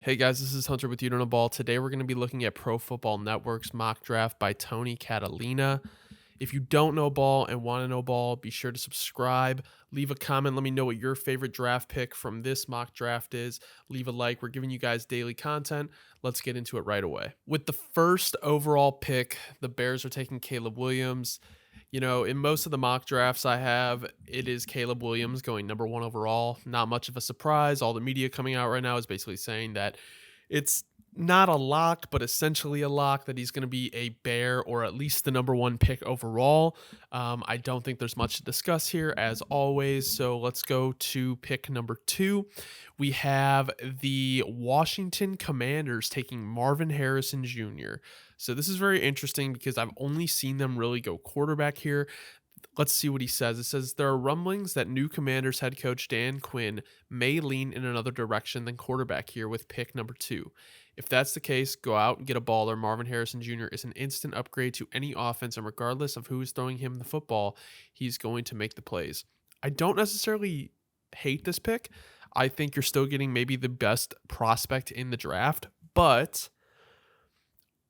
Hey guys, this is Hunter with You Don't Know Ball. Today we're going to be looking at Pro Football Network's mock draft by Tony Catalina. If you don't know ball and want to know ball, be sure to subscribe. Leave a comment. Let me know what your favorite draft pick from this mock draft is. Leave a like. We're giving you guys daily content. Let's get into it right away. With the first overall pick, the Bears are taking Caleb Williams. In most of the mock drafts I have, it is Caleb Williams going number one overall. Not much of a surprise. All the media coming out right now is basically saying that it's not a lock, but essentially a lock that he's going to be a Bear or at least the number one pick overall. I don't think there's much to discuss here, as always. So let's go to pick number two. We have the Washington Commanders taking Marvin Harrison Jr. So this is very interesting because I've only seen them really go quarterback here. Let's see what he says. It says there are rumblings that new Commanders head coach Dan Quinn may lean in another direction than quarterback here with pick number two. If that's the case, go out and get a baller. Marvin Harrison Jr. is an instant upgrade to any offense, and regardless of who is throwing him the football, he's going to make the plays. I don't necessarily hate this pick. I think you're still getting maybe the best prospect in the draft, but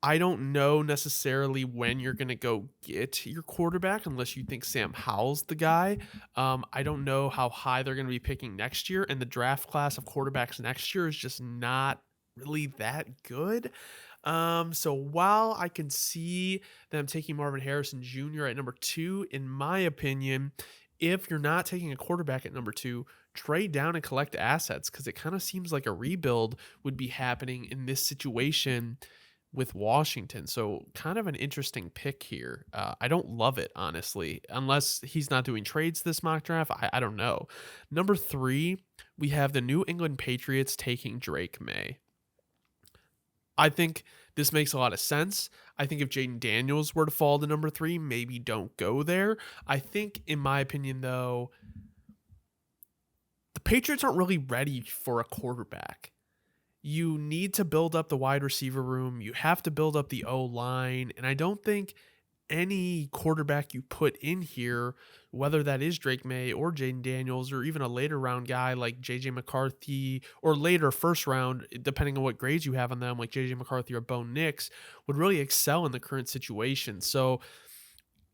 I don't know necessarily when you're going to go get your quarterback unless you think Sam Howell's the guy. I don't know how high they're going to be picking next year, and the draft class of quarterbacks next year is just not really that good. So while I can see them taking Marvin Harrison Jr. at number two, in my opinion, if you're not taking a quarterback at number two, trade down and collect assets because it kind of seems like a rebuild would be happening in this situation with Washington. So kind of an interesting pick here. I don't love it, honestly, unless he's not doing trades this mock draft. I don't know. Number three, we have the New England Patriots taking Drake May. I think this makes a lot of sense. I think if Jaden Daniels were to fall to number three, maybe don't go there. I think, in my opinion, though, the Patriots aren't really ready for a quarterback. You need to build up the wide receiver room. You have to build up the O line. And I don't think any quarterback you put in here, whether that is Drake May or Jaden Daniels or even a later round guy like JJ McCarthy or later first round, depending on what grades you have on them, like JJ McCarthy or Bo Nix, would really excel in the current situation. So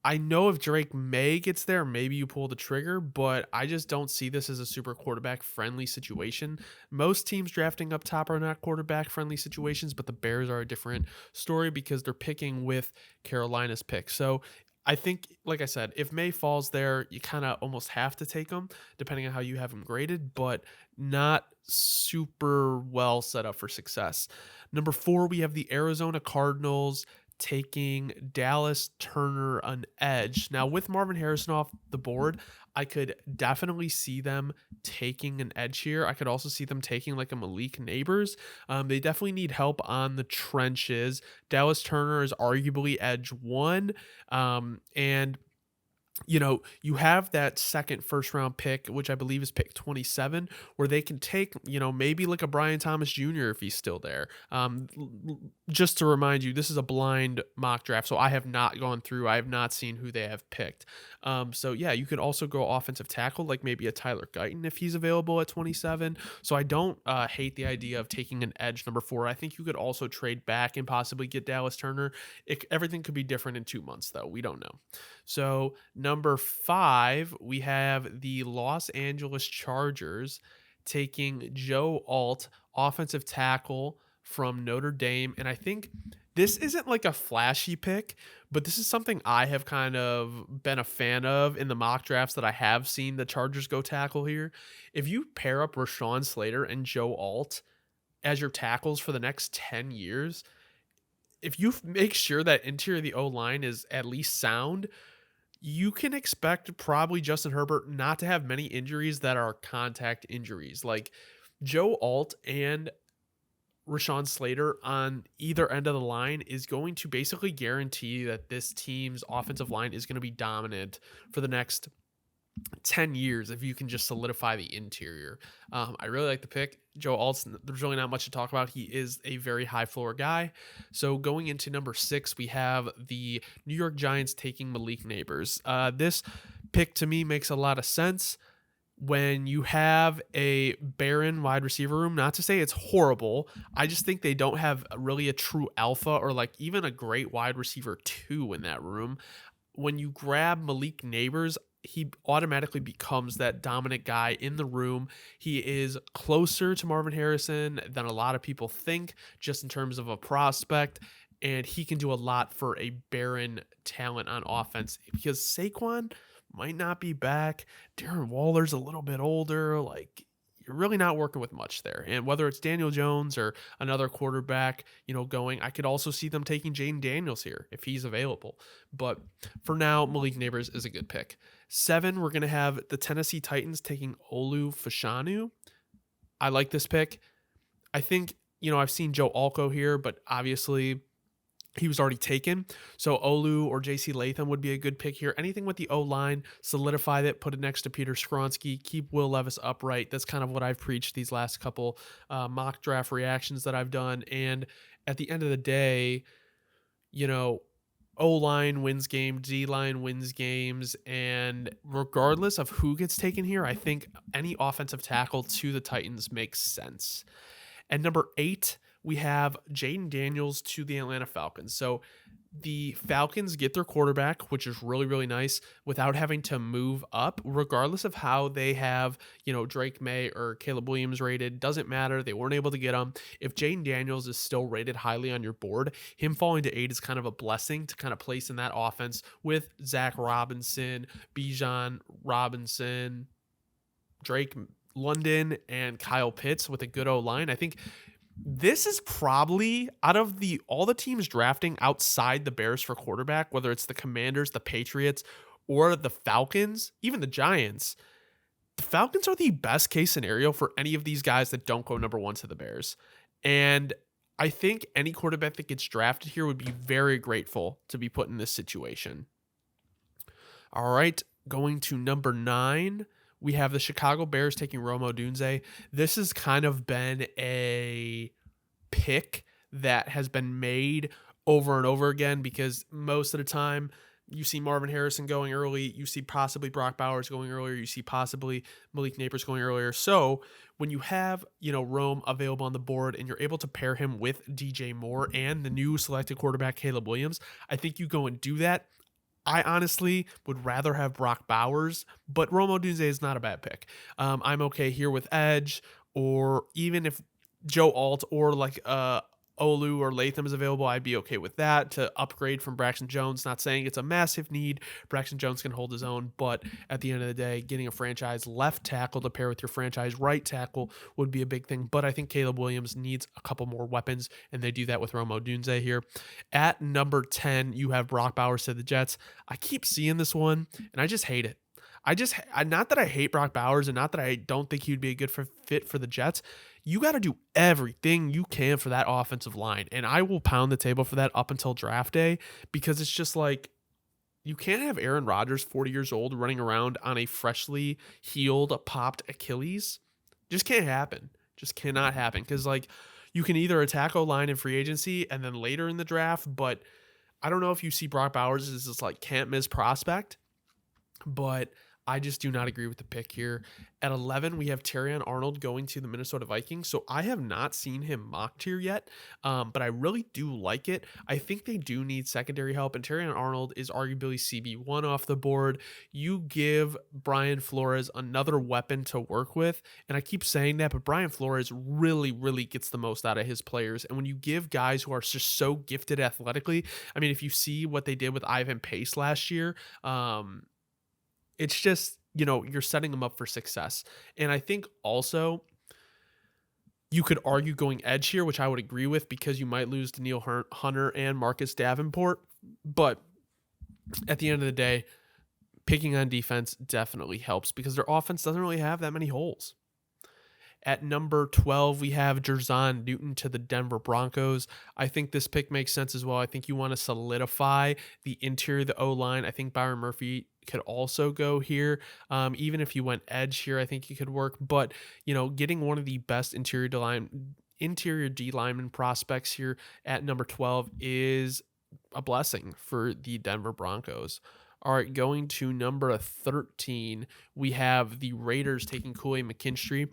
I know if Drake May gets there, maybe you pull the trigger, but I just don't see this as a super quarterback friendly situation. Most teams drafting up top are not quarterback friendly situations, but the Bears are a different story because they're picking with Carolina's pick. So I think, like I said, if May falls there, you kind of almost have to take him, depending on how you have him graded, but not super well set up for success. Number four, we have the Arizona Cardinals taking Dallas Turner an edge. Now, with Marvin Harrison off the board, I could definitely see them taking an edge here. I could also see them taking like a Malik Neighbors. They definitely need help on the trenches. Dallas Turner is arguably edge one. And you have that second first round pick, which I believe is pick 27, where they can take, maybe like a Brian Thomas Jr. if he's still there. Just to remind you, this is a blind mock draft, so I have not gone through. I have not seen who they have picked. So yeah, you could also go offensive tackle, like maybe a Tyler Guyton if he's available at 27. So I don't hate the idea of taking an edge number four. I think you could also trade back and possibly get Dallas Turner. Everything could be different in 2 months, though. We don't know. So number five, we have the Los Angeles Chargers taking Joe Alt, offensive tackle from Notre Dame. And I think this isn't like a flashy pick, but this is something I have kind of been a fan of in the mock drafts that I have seen the Chargers go tackle here. If you pair up Rashawn Slater and Joe Alt as your tackles for the next 10 years, if you make sure that interior of the O-line is at least sound, you can expect probably Justin Herbert not to have many injuries that are contact injuries. Like Joe Alt and Rashawn Slater on either end of the line is going to basically guarantee that this team's offensive line is going to be dominant for the next 10 years if you can just solidify the interior. I really like the pick. Joe Alt, there's really not much to talk about. He is a very high floor guy. So going into number six, we have the New York Giants taking Malik Neighbors. This pick to me makes a lot of sense. when you have a barren wide receiver room, not to say it's horrible, I just think they don't have really a true alpha or like even a great wide receiver two in that room. When you grab Malik Neighbors, he automatically becomes that dominant guy in the room. He is closer to Marvin Harrison than a lot of people think, just in terms of a prospect. And he can do a lot for a barren talent on offense because Saquon might not be back. Darren Waller's a little bit older. Like, you're really not working with much there. And whether it's Daniel Jones or another quarterback, going, I could also see them taking Jaden Daniels here if he's available. But for now, Malik Neighbors is a good pick. 7, we're going to have the Tennessee Titans taking Olu Fashanu. I like this pick. I think, I've seen Joe Alco here, but obviously he was already taken. So Olu or JC Latham would be a good pick here. Anything with the O-line, solidify that, put it next to Peter Skronsky, keep Will Levis upright. That's kind of what I've preached these last couple mock draft reactions that I've done. And at the end of the day, O-line wins games, D-line wins games, and regardless of who gets taken here, I think any offensive tackle to the Titans makes sense. And number 8, we have Jaden Daniels to the Atlanta Falcons. So the Falcons get their quarterback, which is really, really nice, without having to move up, regardless of how they have, Drake May or Caleb Williams rated. Doesn't matter. They weren't able to get them. If Jaden Daniels is still rated highly on your board, him falling to 8 is kind of a blessing to kind of place in that offense with Zach Robinson, Bijan Robinson, Drake London, and Kyle Pitts with a good O-line. I think this is probably, out of all the teams drafting outside the Bears for quarterback, whether it's the Commanders, the Patriots, or the Falcons, even the Giants, the Falcons are the best case scenario for any of these guys that don't go number 1 to the Bears. And I think any quarterback that gets drafted here would be very grateful to be put in this situation. All right, going to number 9. We have the Chicago Bears taking Rome Odunze. This has kind of been a pick that has been made over and over again because most of the time you see Marvin Harrison going early, you see possibly Brock Bowers going earlier, you see possibly Malik Neighbors going earlier. So when you have, Rome available on the board and you're able to pair him with DJ Moore and the new selected quarterback Caleb Williams, I think you go and do that. I honestly would rather have Brock Bowers, but Rome Odunze is not a bad pick. I'm okay here with Edge, or even if Joe Alt or like Olu or Latham is available, I'd be okay with that to upgrade from Braxton Jones. Not saying it's a massive need. Braxton Jones can hold his own, but at the end of the day, getting a franchise left tackle to pair with your franchise right tackle would be a big thing. But I think Caleb Williams needs a couple more weapons, and they do that with Rome Odunze here. At number 10, you have Brock Bowers to the Jets. I keep seeing this one, and I just hate it. Not that I hate Brock Bowers and not that I don't think he would be a good fit for the Jets. You got to do everything you can for that offensive line. And I will pound the table for that up until draft day, because it's just like, you can't have Aaron Rodgers, 40 years old, running around on a freshly healed, popped Achilles. Just can't happen. Just cannot happen. Because you can either attack O-line in free agency and then later in the draft, but I don't know if you see Brock Bowers as this can't miss prospect, but I just do not agree with the pick here. At 11, we have Terrion Arnold going to the Minnesota Vikings. So I have not seen him mocked here yet, but I really do like it. I think they do need secondary help, and Terrion Arnold is arguably CB1 off the board. You give Brian Flores another weapon to work with, and I keep saying that, but Brian Flores really, really gets the most out of his players. And when you give guys who are just so gifted athletically, I mean, if you see what they did with Ivan Pace last year, it's just, you're setting them up for success. And I think also you could argue going edge here, which I would agree with, because you might lose Danielle Hunter and Marcus Davenport. But at the end of the day, picking on defense definitely helps because their offense doesn't really have that many holes. At number 12, we have Jerzon Newton to the Denver Broncos. I think this pick makes sense as well. I think you want to solidify the interior of the O-line. I think Byron Murphy could also go here. Even if you went edge here, I think you could work. But, getting one of the best interior D lineman prospects here at number 12 is a blessing for the Denver Broncos. All right, going to number 13, we have the Raiders taking Kool-Aid McKinstry.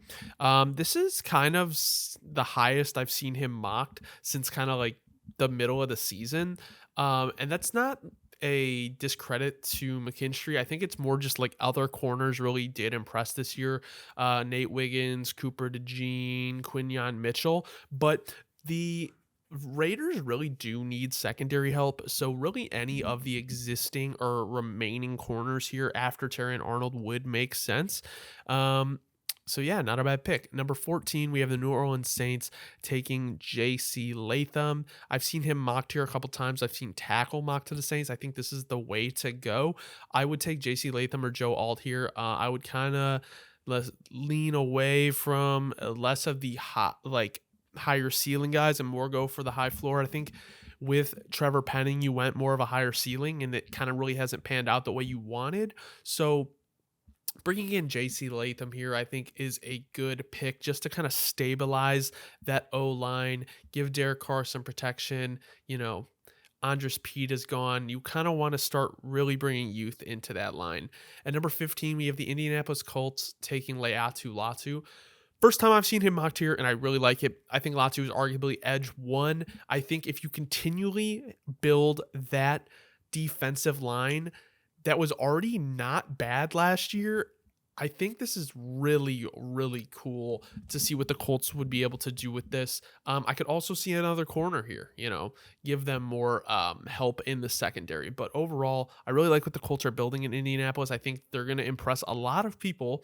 This is kind of the highest I've seen him mocked since kind of like the middle of the season. And that's not a discredit to McKinstry. I think it's more just like other corners really did impress this year. Nate Wiggins, Cooper DeJean, Quinyon Mitchell. But the Raiders really do need secondary help. So really any of the existing or remaining corners here after Terry and Arnold would make sense. So yeah, not a bad pick. Number 14, we have the New Orleans Saints taking J.C. Latham. I've seen him mocked here a couple times. I've seen tackle mocked to the Saints. I think this is the way to go. I would take J.C. Latham or Joe Alt here. I would kind of lean away from less of the hot, like higher ceiling guys and more go for the high floor. I think with Trevor Penning, you went more of a higher ceiling and it kind of really hasn't panned out the way you wanted. So bringing in JC Latham here, I think, is a good pick just to kind of stabilize that O line, give Derek Carr some protection. Andres Pete is gone. You kind of want to start really bringing youth into that line. At number 15, we have the Indianapolis Colts taking Laiatu Latu. First time I've seen him mocked here, and I really like it. I think Latu is arguably edge one. I think if you continually build that defensive line that was already not bad last year, I think this is really, really cool to see what the Colts would be able to do with this. I could also see another corner here, give them more help in the secondary. But overall, I really like what the Colts are building in Indianapolis. I think they're going to impress a lot of people,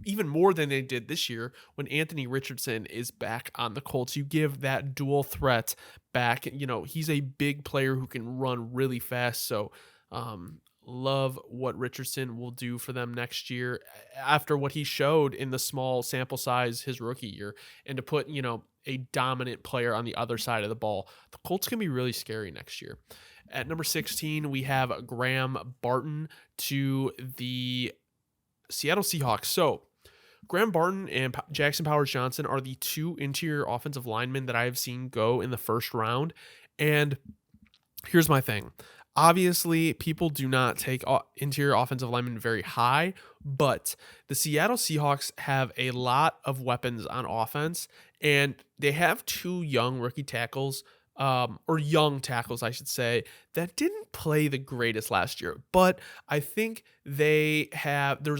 even more than they did this year when Anthony Richardson is back on the Colts. You give that dual threat back. He's a big player who can run really fast. So, love what Richardson will do for them next year after what he showed in the small sample size his rookie year, and to put, a dominant player on the other side of the ball. The Colts can be really scary next year. At number 16, we have Graham Barton to the Seattle Seahawks. So Graham Barton and Jackson Powers Johnson are the two interior offensive linemen that I have seen go in the first round. And here's my thing. Obviously, people do not take interior offensive linemen very high, but the Seattle Seahawks have a lot of weapons on offense, and they have two young rookie tackles, or young tackles, I should say, that didn't play the greatest last year. But I think there's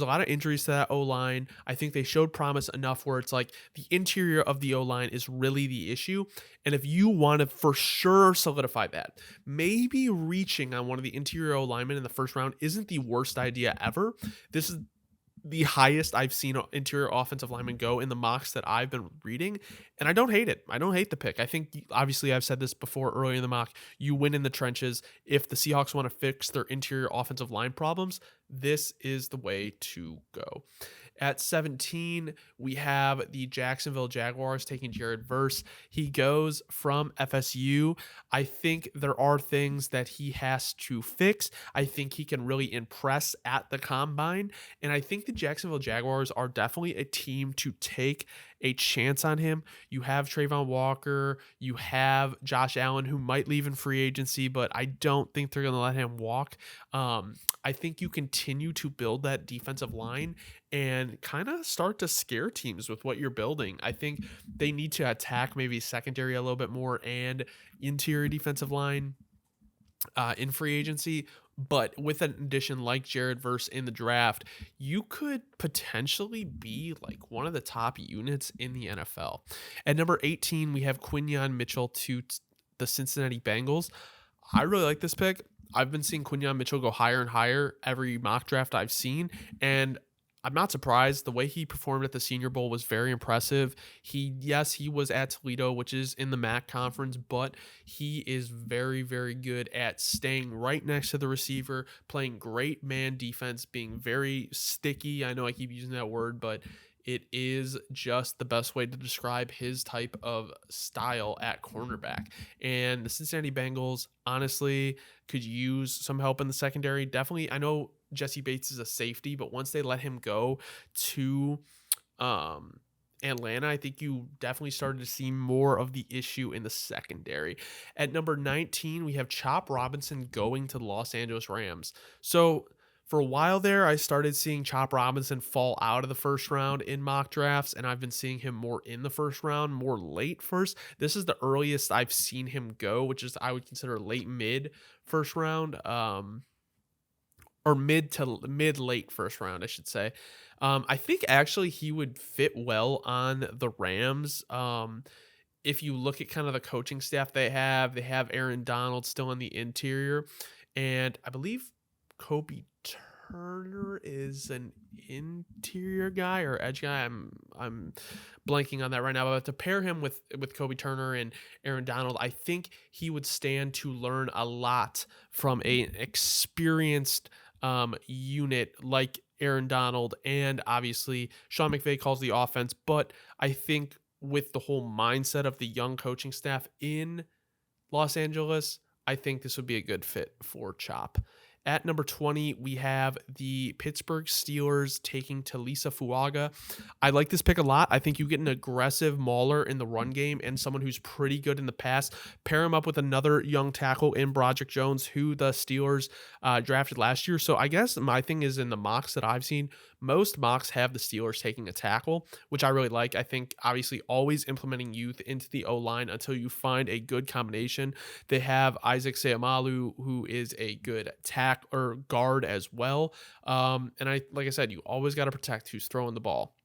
a lot of injuries to that O-line. I think they showed promise enough where it's like the interior of the O-line is really the issue. And if you want to for sure solidify that, maybe reaching on one of the interior O-linemen in the first round isn't the worst idea ever. This is the highest I've seen interior offensive linemen go in the mocks that I've been reading, and I don't hate it. I don't hate the pick. I think, obviously, I've said this before earlier in the mock, you win in the trenches. If the Seahawks want to fix their interior offensive line problems, this is the way to go. At 17, we have the Jacksonville Jaguars taking Jared Verse. He goes from FSU. I think there are things that he has to fix. I think he can really impress at the combine. And I think the Jacksonville Jaguars are definitely a team to take a chance on him. You have Trayvon Walker. You have Josh Allen, who might leave in free agency, but I don't think they're going to let him walk. I think you continue to build that defensive line and kind of start to scare teams with what you're building. I think they need to attack maybe secondary a little bit more and interior defensive line in free agency. But with an addition like Jared Verse in the draft, you could potentially be like one of the top units in the NFL. At number 18, we have Quinyon Mitchell to the Cincinnati Bengals. I really like this pick. I've been seeing Quinyon Mitchell go higher and higher every mock draft I've seen, and I'm not surprised. The way he performed at the Senior Bowl was very impressive. He was at Toledo, which is in the MAC conference, but he is very, very good at staying right next to the receiver, playing great man defense, being very sticky. I know I keep using that word, but it is just the best way to describe his type of style at cornerback. And the Cincinnati Bengals, honestly, could use some help in the secondary. Definitely, I know Jesse Bates is a safety, but once they let him go to Atlanta, I think you definitely started to see more of the issue in the secondary. At number 19, we have Chop Robinson going to the Los Angeles Rams. So for a while there, I started seeing Chop Robinson fall out of the first round in mock drafts, and I've been seeing him more in the first round, more late first. This is the earliest I've seen him go, which is I would consider late mid first round. Or mid to mid late first round, I should say. I think actually he would fit well on the Rams. If you look at kind of the coaching staff they have Aaron Donald still in the interior, and I believe Kobe Turner is an interior guy or edge guy. I'm blanking on that right now. But to pair him with Kobe Turner and Aaron Donald, I think he would stand to learn a lot from an experienced unit like Aaron Donald, and obviously Sean McVay calls the offense, but I think with the whole mindset of the young coaching staff in Los Angeles, I think this would be a good fit for Chop. At number 20, we have the Pittsburgh Steelers taking Talisa Fuaga. I like this pick a lot. I think you get an aggressive mauler in the run game and someone who's pretty good in the pass. Pair him up with another young tackle in Broderick Jones, who the Steelers drafted last year. So I guess my thing is in the mocks that I've seen, most mocks have the Steelers taking a tackle, which I really like. I think obviously always implementing youth into the O-line until you find a good combination. They have Isaac Seumalo, who is a good tackle or guard as well. Like I said, you always got to protect who's throwing the ball.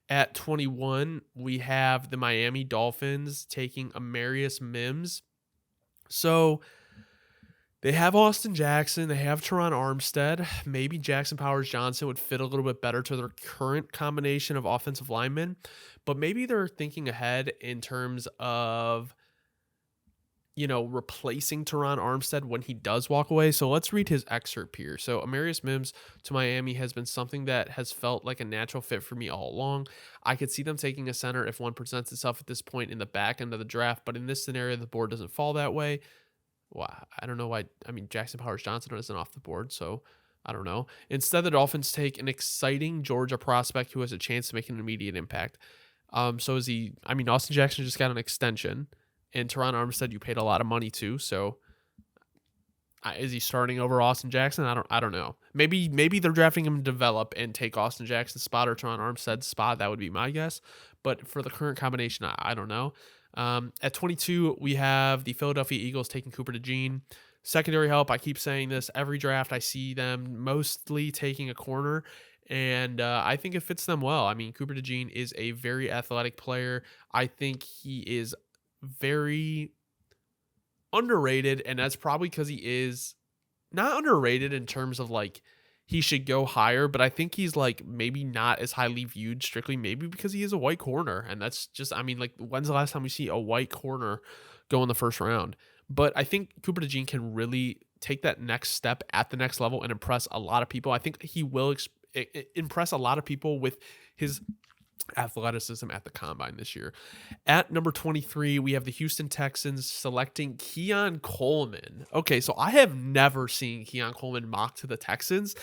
At 21, we have the Miami Dolphins taking Amarius Mims. So they have Austin Jackson. They have Teron Armstead. Maybe Jackson Powers Johnson would fit a little bit better to their current combination of offensive linemen. But maybe they're thinking ahead in terms of, replacing Teron Armstead when he does walk away. So let's read his excerpt here. So Amarius Mims to Miami has been something that has felt like a natural fit for me all along. I could see them taking a center if one presents itself at this point in the back end of the draft, but in this scenario, the board doesn't fall that way. Well, I don't know why. I mean, Jackson Powers Johnson isn't off the board, so I don't know. Instead, the Dolphins take an exciting Georgia prospect who has a chance to make an immediate impact. So is he? I mean, Austin Jackson just got an extension, and Teron Armstead you paid a lot of money to. So is he starting over Austin Jackson? I don't know. Maybe they're drafting him to develop and take Austin Jackson's spot or Teron Armstead's spot. That would be my guess. But for the current combination, I don't know. At 22, we have the Philadelphia Eagles taking Cooper DeJean. Secondary help, I keep saying this. Every draft, I see them mostly taking a corner, and I think it fits them well. I mean, Cooper DeJean is a very athletic player. I think he is very underrated, and that's probably because he is not underrated in terms of like he should go higher, but I think he's like maybe not as highly viewed strictly maybe because he is a white corner. And that's just, I mean, like when's the last time we see a white corner go in the first round? But I think Cooper DeJean can really take that next step at the next level and impress a lot of people. I think he will impress a lot of people with his athleticism at the combine this year. At number 23, we have the Houston Texans selecting Keon Coleman. Okay, so I have never seen Keon Coleman mocked to the Texans,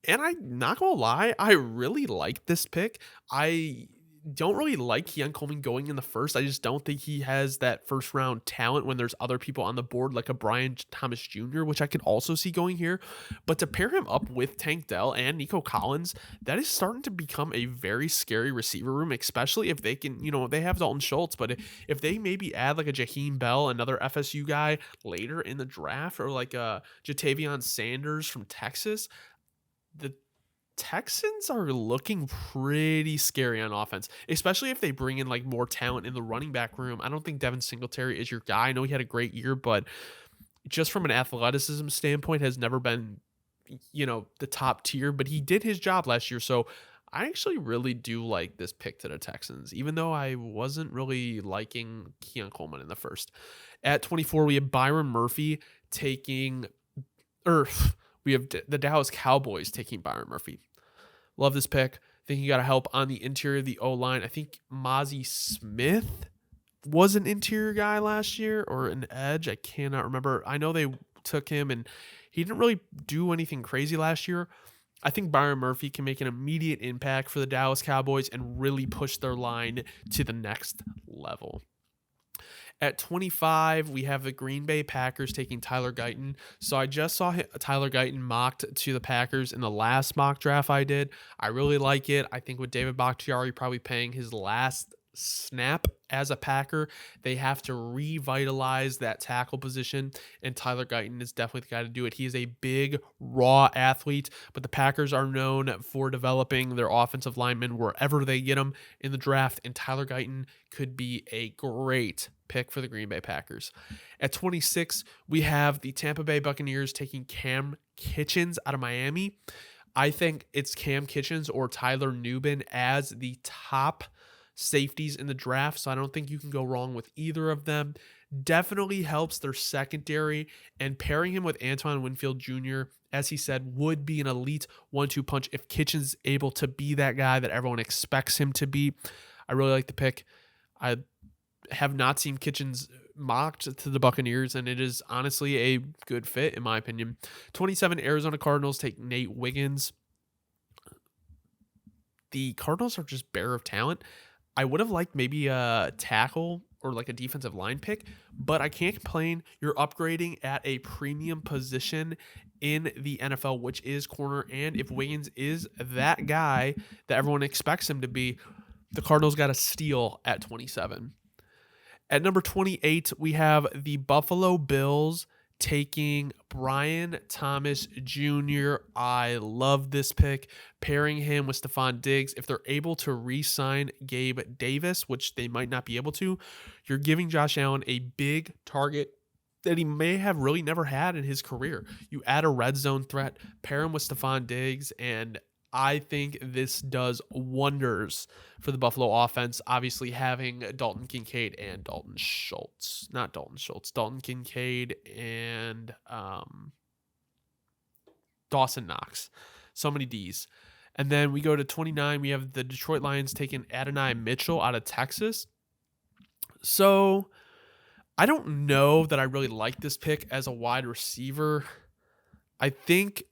and I'm not gonna lie, I really like this pick. I don't really like Keon Coleman going in the first. I just don't think he has that first round talent when there's other people on the board like a Brian Thomas Jr., which I could also see going here. But to pair him up with Tank Dell and Nico Collins, that is starting to become a very scary receiver room, especially if they can, they have Dalton Schultz, but if they maybe add like a Jaheim Bell, another FSU guy later in the draft, or like a Jatavion Sanders from Texas, the Texans are looking pretty scary on offense, especially if they bring in like more talent in the running back room. I don't think Devin Singletary is your guy. I know he had a great year, but just from an athleticism standpoint has never been, the top tier, but he did his job last year. So I actually really do like this pick to the Texans, even though I wasn't really liking Keon Coleman in the first. At 24, we have Byron Murphy we have the Dallas Cowboys taking Byron Murphy. Love this pick. I think you got to help on the interior of the O-line. I think Mozzie Smith was an interior guy last year or an edge. I cannot remember. I know they took him and he didn't really do anything crazy last year. I think Byron Murphy can make an immediate impact for the Dallas Cowboys and really push their line to the next level. At 25, we have the Green Bay Packers taking Tyler Guyton. So I just saw Tyler Guyton mocked to the Packers in the last mock draft I did. I really like it. I think with David Bakhtiari probably playing his last snap as a Packer, they have to revitalize that tackle position, and Tyler Guyton is definitely the guy to do it. He is a big, raw athlete, but the Packers are known for developing their offensive linemen wherever they get them in the draft, and Tyler Guyton could be a great pick for the Green Bay Packers. At 26, we have the Tampa Bay Buccaneers taking Cam Kitchens out of Miami. I think it's Cam Kitchens or Tyler Nubin as the top safeties in the draft, so I don't think you can go wrong with either of them. Definitely helps their secondary, and pairing him with Antoine Winfield Jr., as he said, would be an elite 1-2 punch if Kitchens is able to be that guy that everyone expects him to be. I really like the pick. I have not seen Kitchens mocked to the Buccaneers, and it is honestly a good fit in my opinion. 27, Arizona Cardinals take Nate Wiggins. The Cardinals are just bare of talent. I would have liked maybe a tackle or like a defensive line pick, but I can't complain. You're upgrading at a premium position in the NFL, which is corner. And if Wiggins is that guy that everyone expects him to be, the Cardinals got a steal at 27. At number 28, we have the Buffalo Bills taking Brian Thomas Jr. I love this pick, pairing him with Stephon Diggs. If they're able to re-sign Gabe Davis, which they might not be able to, you're giving Josh Allen a big target that he may have really never had in his career. You add a red zone threat, pair him with Stephon Diggs, and I think this does wonders for the Buffalo offense. Obviously, having Dalton Kincaid and Dalton Kincaid and Dawson Knox. So many D's. And then we go to 29. We have the Detroit Lions taking Adonai Mitchell out of Texas. So I don't know that I really like this pick as a wide receiver. I think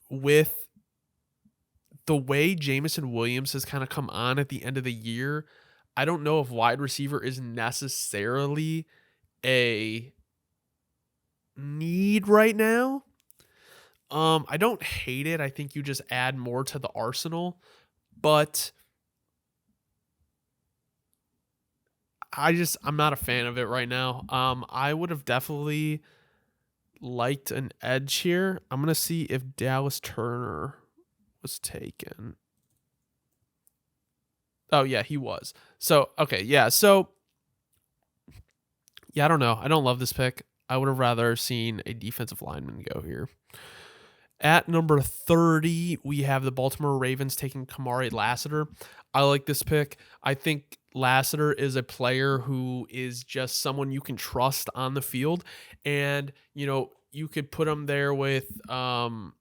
with the way Jameson Williams has kind of come on at the end of the year, I don't know if wide receiver is necessarily a need right now. I don't hate it. I think you just add more to the arsenal, but I'm not a fan of it right now. I would have definitely liked an edge here. I'm going to see if Dallas Turner was taken. Oh yeah, he was. So okay, yeah. So yeah, I don't know. I don't love this pick. I would have rather seen a defensive lineman go here. At number 30, we have the Baltimore Ravens taking Kamari Lassiter. I like this pick. I think Lassiter is a player who is just someone you can trust on the field, and you could put him there with Kyle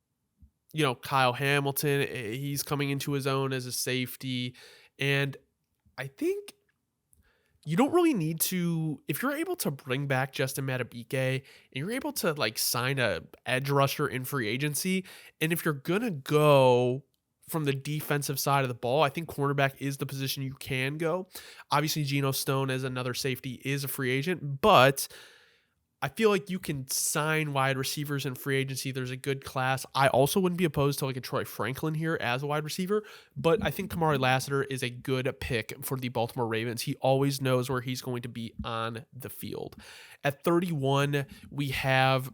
Hamilton. He's coming into his own as a safety. And I think you don't really need to, if you're able to bring back Justin Madubuike and you're able to sign a edge rusher in free agency, and if you're going to go from the defensive side of the ball, I think cornerback is the position you can go. Obviously, Geno Stone as another safety is a free agent, but I feel like you can sign wide receivers in free agency. There's a good class. I also wouldn't be opposed to a Troy Franklin here as a wide receiver, but I think Kamari Lassiter is a good pick for the Baltimore Ravens. He always knows where he's going to be on the field. At 31, we have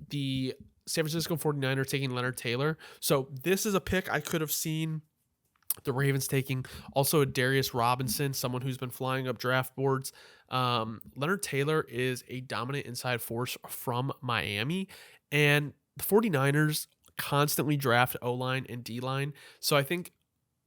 the San Francisco 49ers taking Leonard Taylor. So this is a pick I could have seen the Ravens taking. Also, Darius Robinson, someone who's been flying up draft boards. Leonard Taylor is a dominant inside force from Miami, and the 49ers constantly draft O-line and D-line. So I think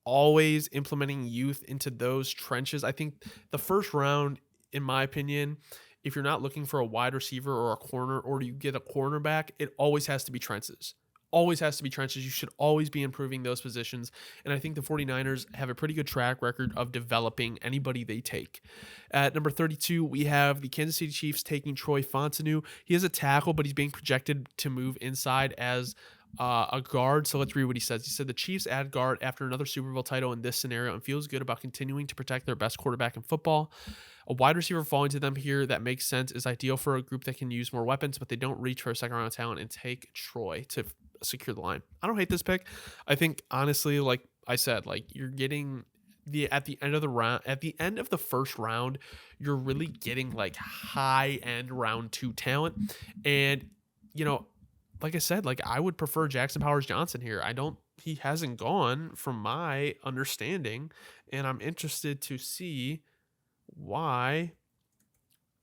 always implementing youth into those trenches. I think the first round, in my opinion, if you're not looking for a wide receiver or a corner, or you get a cornerback, it always has to be trenches. Always has to be trenches. You should always be improving those positions. And I think the 49ers have a pretty good track record of developing anybody they take. At number 32, we have the Kansas City Chiefs taking Troy Fontenot. He is a tackle, but he's being projected to move inside as a guard. So let's read what he says. He said the Chiefs add guard after another Super Bowl title in this scenario and feels good about continuing to protect their best quarterback in football. A wide receiver falling to them here that makes sense is ideal for a group that can use more weapons, but they don't reach for a second round talent and take Troy to secure the line. I don't hate this pick. I think honestly, like I said, like you're getting at the end of the round, at the end of the first round, you're really getting like high end round 2 talent. And like I said, like I would prefer Jackson Powers Johnson here. He hasn't gone from my understanding, and I'm interested to see why.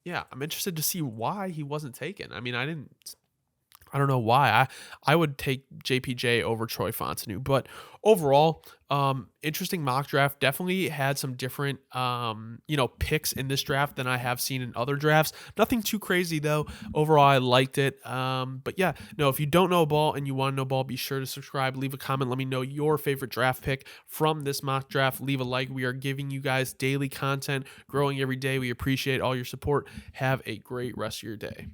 Yeah, I'm interested to see why he wasn't taken. I mean, I don't know why. I would take JPJ over Troy Fontenot, but overall, interesting mock draft. Definitely had some different, picks in this draft than I have seen in other drafts. Nothing too crazy though. Overall, I liked it. But yeah, no, if you don't know ball and you want to know ball, be sure to subscribe, leave a comment, let me know your favorite draft pick from this mock draft. Leave a like. We are giving you guys daily content, growing every day. We appreciate all your support. Have a great rest of your day.